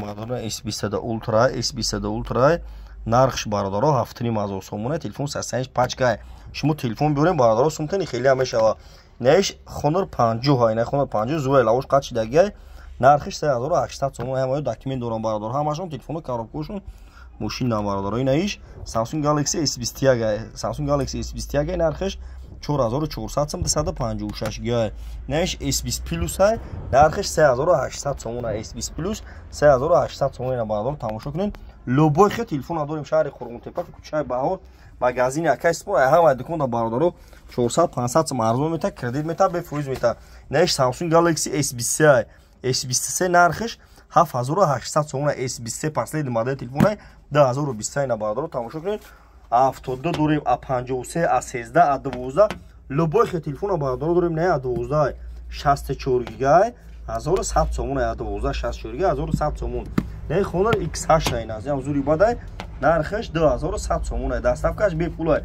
бардора S20 Ultra, S20 Ultra нархш бардора 7500 сомона, телефон 35 пачка. Шумо телефон бёрем бардора сумтани хеле ҳамешава. Неш хонор 50 ҳай, не хонор 50 зуай лавош қачи дагай. Нархш 3800 сомона, ҳамаё документ дорам бардора. Ҳамашон телефону коробкошун мошина бардора. Инаш Samsung Galaxy S21 гай. Samsung Galaxy S21 гай нархш 4400 сом 256 гай. Неш S20 Plus ҳай, нархш 3800 сомона. S20 Plus 3800 сомона бардора. Тамошо кунед. Любой хе телефон дорем шаҳри Қурғунтепа, кӯчаи Баҳор, магазини Акайспо, ҳама дуконда бардора 400-500 сом арзон мета, кредит мета, бефоиз мета. Неш Samsung Galaxy S23 ҳай. S23 нархш 7800 сомона. S23 последний модель телефона 2023 на бардора. Тамошо кунед. A72 дорем, A53, A13, A12. Любой хе телефон бардора дорем, не A12, 64 гигай, 1100 сомона. A12 64 гигай, 1100 сомон. Не хонор X8 ҳай назям зури бадай, нархш 2100 сомона. Доставкаш бепулай.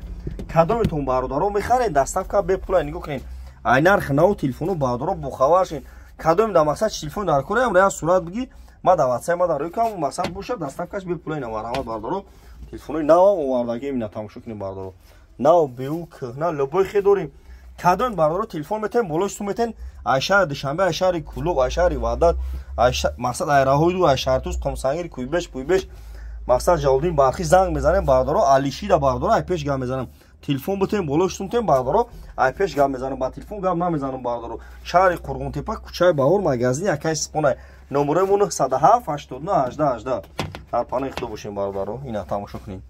Кадометон бародаро мехаред, доставка бепулай. Нигоҳ кунед. Ай нарх нав телефону бардора бохабаршин. Кадом да мақсад телефон дар кораям реал сурат биги, ма да WhatsApp ма дар рӯкам мақсад боша, доставкаш бепулай на марҳамат бардора. Телефони нав овардаги мина тамошо кунед бардора. Нав беу кӯҳна любой хе дорем. Кадом бардора телефон метем болош сум метем ай шаҳри Душанбе, ай шаҳри Кулуб, ай шаҳри Ваҳдат, ай мақсад ай Раҳойду, ай Шартуз, Қумсангир, Кӯйбеш, мақсад Ҷалолиддин Балхи занг мезанем бардора, Алишида бардора ай пеш гап мезанем. Телефон бутем болош сум метем бардора, ай пеш гап мезанем, ба телефон гап намезанем бардора. Шаҳри Қурғунтепа, кӯчаи Баҳор, магазини Акайспо. Номеремон 907 89 18 18. Дар паноҳи Худо бошем бардора. Ина тамошо кунед.